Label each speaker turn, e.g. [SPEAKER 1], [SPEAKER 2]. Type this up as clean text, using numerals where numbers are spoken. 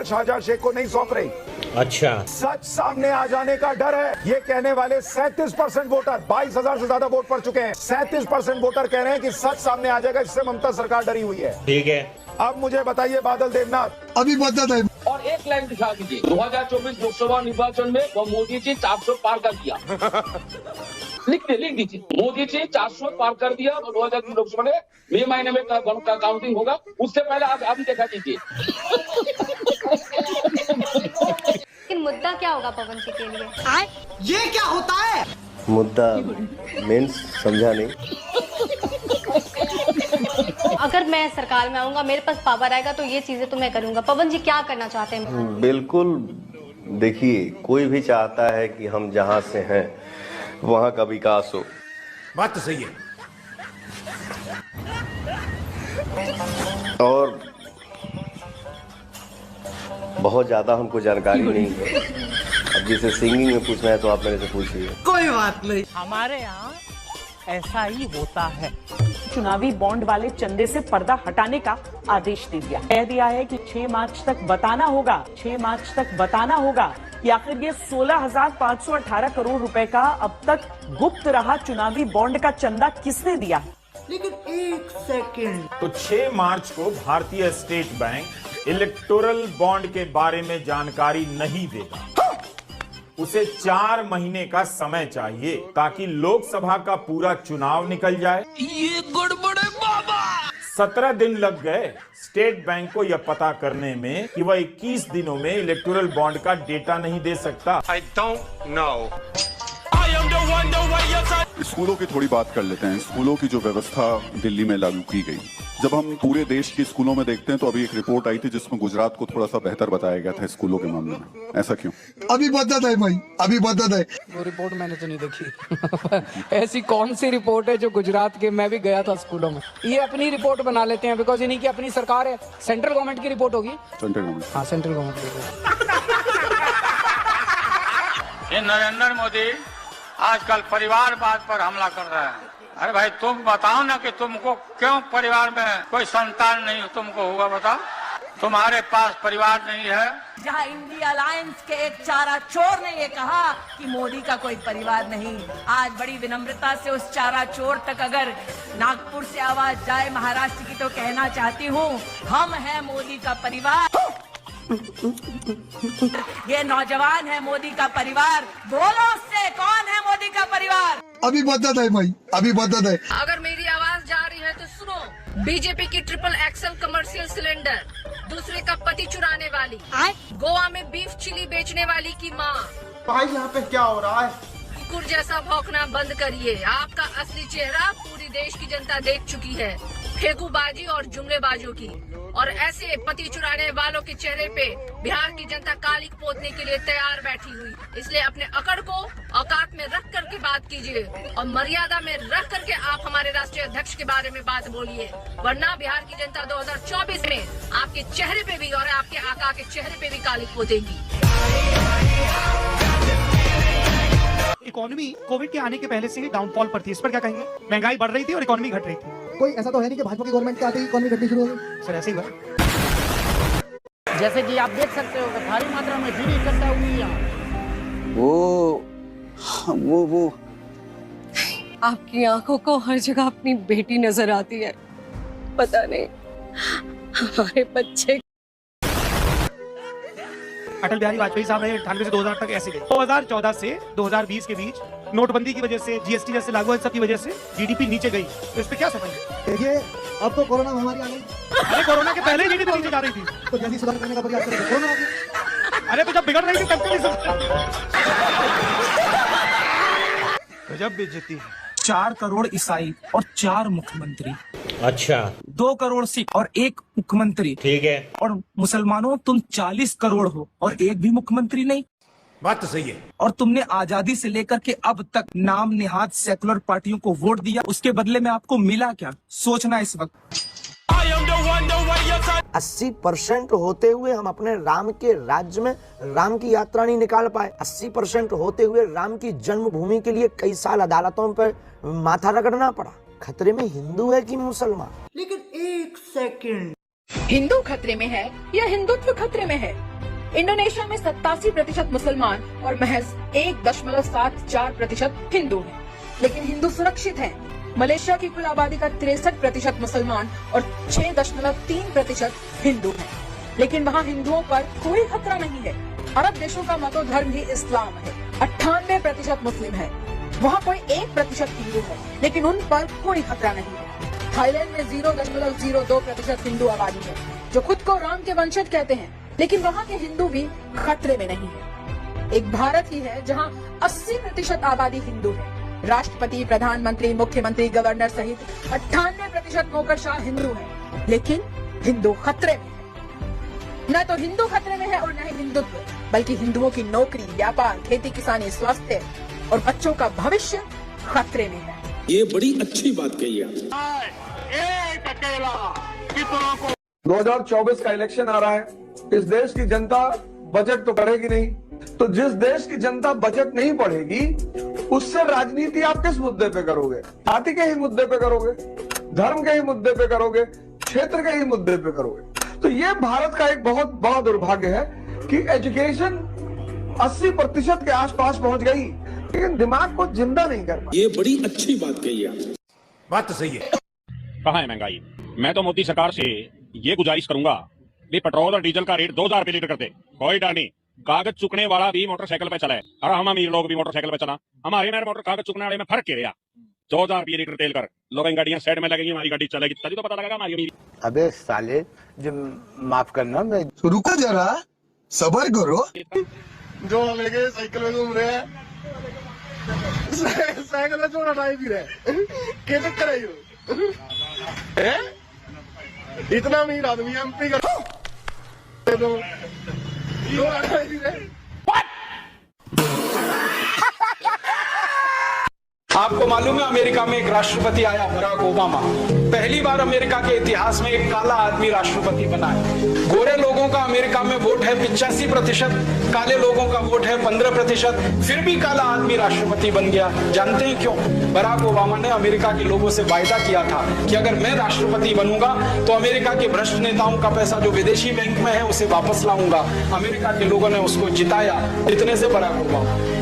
[SPEAKER 1] Power Shahjahan Sheikh को नहीं सौंप रही।
[SPEAKER 2] अच्छा,
[SPEAKER 1] सच सामने आ जाने का डर है। ये कहने वाले 37% वोटर, 22,000 से ज्यादा वोट पड़ चुके हैं, 37% वोटर कह रहे हैं कि सच सामने आ जाएगा, इससे ममता सरकार डरी हुई है।
[SPEAKER 2] ठीक है,
[SPEAKER 1] अब मुझे बताइए बादल देवनाथ,
[SPEAKER 3] अभी बदत है।
[SPEAKER 4] और एक लाइन दिखा दीजिए 2024 लोकसभा निर्वाचन में वो मोदी जी 400 पार कर दिया। लिख दीजिए मोदी जी 400 पार कर दिया और 2024 लोकसभा में मई महीने में काउंटिंग होगा, उससे पहले आप अभी देखा दीजिए।
[SPEAKER 5] लेकिन मुद्दा क्या होगा पवन जी के लिए?
[SPEAKER 3] ये क्या होता है?
[SPEAKER 6] मुद्दा मीन्स समझा नहीं।
[SPEAKER 5] अगर मैं सरकार में आऊंगा, मेरे पास पावर आएगा तो ये चीजें तो मैं करूंगा। पवन जी क्या करना चाहते हैं?
[SPEAKER 6] बिल्कुल, देखिए कोई भी चाहता है कि हम जहाँ से हैं वहाँ का विकास हो।
[SPEAKER 1] बात तो सही है।
[SPEAKER 6] और बहुत ज्यादा हमको जानकारी नहीं है। अब जिसे सिंगिंग में पूछना है तो आप मेरे से पूछिए।
[SPEAKER 3] कोई बात नहीं,
[SPEAKER 7] हमारे यहाँ ऐसा ही होता है। चुनावी बॉन्ड वाले चंदे से पर्दा हटाने का आदेश दे दिया, कह दिया है कि 6 मार्च तक बताना होगा कि आखिर ये 16,518 करोड़ रुपए का अब तक गुप्त रहा चुनावी बॉन्ड का चंदा किसने दिया है।
[SPEAKER 3] लेकिन एक सेकंड,
[SPEAKER 8] तो 6 मार्च को भारतीय स्टेट बैंक इलेक्टोरल बॉन्ड के बारे में जानकारी नहीं देगा। उसे 4 महीने का समय चाहिए ताकि लोकसभा का पूरा चुनाव निकल जाए।
[SPEAKER 4] ये गड़बड़ है बाबा।
[SPEAKER 8] 17 दिन लग गए स्टेट बैंक को यह पता करने में कि वह 21 दिनों में इलेक्टोरल बॉन्ड का डेटा नहीं दे सकता।
[SPEAKER 9] I don't know.
[SPEAKER 10] स्कूलों की थोड़ी बात कर लेते हैं। स्कूलों की जो व्यवस्था दिल्ली में लागू की गई, जब हम पूरे देश के स्कूलों में देखते हैं तो अभी एक रिपोर्ट आई थी जिसमें गुजरात को थोड़ा सा बेहतर बताया गया था स्कूलों के मामले में। ऐसा क्यों?
[SPEAKER 3] अभी बदत है भाई, अभी बदत है।
[SPEAKER 7] वो रिपोर्ट मैंने तो नहीं देखी। ऐसी कौन सी रिपोर्ट है जो गुजरात के, मैं भी गया था स्कूलों में। ये अपनी रिपोर्ट बना लेते हैं, बिकॉज इन्हीं की अपनी सरकार है। सेंट्रल गवर्नमेंट की रिपोर्ट होगी।
[SPEAKER 10] सेंट्रल गवर्नमेंट,
[SPEAKER 7] हाँ सेंट्रल गवर्नमेंट की रिपोर्ट।
[SPEAKER 9] ये नरेंद्र मोदी आजकल परिवारवाद पर हमला कर रहा है। अरे भाई तुम बताओ ना कि तुमको क्यों परिवार में कोई संतान नहीं तुमको हुआ, बताओ। तुम्हारे पास परिवार नहीं है।
[SPEAKER 11] जहां इंडिया अलायंस के एक चारा चोर ने ये कहा कि मोदी का कोई परिवार नहीं, आज बड़ी विनम्रता से उस चारा चोर तक अगर नागपुर से आवाज जाए महाराष्ट्र की, तो कहना चाहती हूँ हम हैं मोदी का परिवार। ये नौजवान है मोदी का परिवार, बोलो उससे कौन है मोदी का परिवार?
[SPEAKER 3] अभी बदत है भाई, अभी बदत है।
[SPEAKER 5] अगर मेरी आवाज जा रही है तो सुनो। बीजेपी की ट्रिपल एक्सल कमर्शियल सिलेंडर, दूसरे का पति चुराने वाली, गोवा में बीफ चिली बेचने वाली की माँ।
[SPEAKER 3] भाई यहाँ पे क्या हो रहा है?
[SPEAKER 5] कुकुर जैसा भौंकना बंद करिए। आपका असली चेहरा पूरी देश की जनता देख चुकी है, फेंकूबाजी और जुमलेबाजों की। और ऐसे पति चुराने वालों के चेहरे पे बिहार की जनता कालिक पोतने के लिए तैयार बैठी हुई। इसलिए अपने अकड़ को औकात में रख करके बात कीजिए और मर्यादा में रख करके आप हमारे राष्ट्रीय अध्यक्ष के बारे में बात बोलिए, वरना बिहार की जनता 2024 में आपके चेहरे पे भी और आपके आका के चेहरे पे भी कालिक पोतेगी।
[SPEAKER 7] इकोनॉमी कोविड के आने के पहले से ही डाउनफॉल पर थी, इस पर क्या कहेंगे? महंगाई बढ़ रही थी और इकोनॉमी घट रही थी।
[SPEAKER 3] कोई ऐसा तो है नहीं कि भाजपा की गवर्नमेंट के आते ही इकोनॉमी घटनी शुरू हो गई।
[SPEAKER 7] सर ऐसे ही हुआ। जैसे कि आप देख सकते हो भारी मात्रा में भीड़ इकट्ठा हुई है यहाँ।
[SPEAKER 6] वो
[SPEAKER 11] आपकी आंखों को हर जगह अपनी बेटी नजर आती है, पता नहीं हमारे बच्चे।
[SPEAKER 7] अटल बिहारी वाजपेयी साहब ने 98 से 2000 तक ऐसे गए। 2014 से 2020 के बीच नोटबंदी की वजह से, जीएसटी जैसे लागू सब की वजह से जीडीपी नीचे गई। तो इस पे क्या समझ?
[SPEAKER 3] देखिए अब तो कोरोना महामारी आ गई।
[SPEAKER 7] अरे कोरोना के पहले जीडीपी नीचे जा रही थी,
[SPEAKER 3] तो जल्दी सुधार करने का प्रयास करें। कोरोना आ गया।
[SPEAKER 7] अरे तो जब बिगड़ रही थी तब तो
[SPEAKER 8] गजब बेइज्जती है।
[SPEAKER 7] 4 करोड़ ईसाई और 4 मुख्यमंत्री।
[SPEAKER 2] अच्छा,
[SPEAKER 7] 2 करोड़ सिख और 1 मुख्यमंत्री।
[SPEAKER 2] ठीक है।
[SPEAKER 7] और मुसलमानों तुम 40 करोड़ हो और 1 भी मुख्यमंत्री नहीं।
[SPEAKER 8] बात तो सही है।
[SPEAKER 7] और तुमने आजादी से लेकर के अब तक नाम निहाद सेकुलर पार्टियों को वोट दिया, उसके बदले में आपको मिला क्या? सोचना इस वक्त।
[SPEAKER 12] 80% होते हुए हम अपने राम के राज्य में राम की यात्रा नहीं निकाल पाए। 80% होते हुए राम की जन्मभूमि के लिए कई साल अदालतों पर माथा रगड़ना पड़ा। खतरे में हिंदू है कि मुसलमान?
[SPEAKER 3] लेकिन एक सेकंड,
[SPEAKER 11] हिंदू खतरे में है या हिंदुत्व खतरे में है?
[SPEAKER 5] इंडोनेशिया में 87% मुसलमान और महज 1.74% हिंदू हैं। लेकिन हिंदू सुरक्षित हैं। मलेशिया की कुल आबादी का 63% मुसलमान और 6.3% हिंदू हैं। लेकिन वहाँ हिंदुओं पर कोई खतरा नहीं है। अरब देशों का मतोधर्म भी इस्लाम है। 98% मुस्लिम है। वहाँ कोई 1% हिंदू है, लेकिन उन पर कोई खतरा नहीं है। थाईलैंड में 0.02% हिंदू आबादी है, जो खुद को राम के वंशज कहते हैं, लेकिन वहाँ के हिंदू भी खतरे में नहीं है। एक भारत ही है जहाँ 80% आबादी हिंदू है। राष्ट्रपति, प्रधानमंत्री, मुख्यमंत्री, गवर्नर सहित 98% नौकरशाह हिंदू हैं, लेकिन हिंदू खतरे में है। न तो हिंदू खतरे में है और न ही हिंदुत्व, बल्कि हिंदुओं की नौकरी, व्यापार, खेती किसानी, स्वास्थ्य और बच्चों का भविष्य खतरे में है।
[SPEAKER 2] ये बड़ी अच्छी बात कही है।
[SPEAKER 13] 2024 का इलेक्शन आ रहा है। इस देश की जनता बजट तो करेगी नहीं, तो जिस देश की जनता बजट नहीं पढ़ेगी, उससे राजनीति आप किस मुद्दे पे करोगे? जाति के ही मुद्दे पे करोगे, धर्म के ही मुद्दे पे करोगे, क्षेत्र के ही मुद्दे पे करोगे। तो ये भारत का एक बहुत बड़ा दुर्भाग्य है कि एजुकेशन 80% के आसपास पहुंच गई, लेकिन दिमाग को जिंदा नहीं कर पाई।
[SPEAKER 2] ये बड़ी अच्छी बात कही है।
[SPEAKER 8] बात तो सही है।
[SPEAKER 14] कहाँ है महंगाई? मैं तो मोदी सरकार से ये गुजारिश करूंगा कि पेट्रोल और डीजल का रेट 2000 रुपए लीटर कर दे। कोई डर नहीं, कागज चुकने वाला भी मोटरसाइकिल पे चला है और हम अमीर लोग भी मोटरसाइकिल पे चला। हमारे में मोटर कागज चुकने वाले में फर्क क्या रहा? 2000 रुपये लीटर तेल कर, लोगों की गाड़ियां साइड में लगेंगी, हमारी गाड़ी चलेगी, तभी तो पता लगेगा हमारी अमीरी।
[SPEAKER 15] अबे साले, जो माफ करना, मैं
[SPEAKER 13] रुको जरा, सबर करो।
[SPEAKER 3] जो लगे साइकिल में घूम रहे हैं, साइकिल में जो लड़ाई भी रहे, क्या चक्कर है ये? इतना अमीर आदमी एमपी का जो लड़ाई भी रहे।
[SPEAKER 2] आपको मालूम है अमेरिका में एक राष्ट्रपति आया, बराक ओबामा। पहली बार अमेरिका के इतिहास में एक काला आदमी राष्ट्रपति बना है। गोरे लोगों का अमेरिका में वोट है 85%, काले लोगों का वोट है 15%, फिर भी काला आदमी राष्ट्रपति बन गया। जानते हैं क्यों? बराक ओबामा ने अमेरिका के लोगों से वायदा किया था कि अगर मैं राष्ट्रपति बनूंगा तो अमेरिका के भ्रष्ट नेताओं का पैसा जो विदेशी बैंक में है उसे वापस लाऊंगा। अमेरिका के लोगों ने उसको जिताया, इतने से बराक ओबामा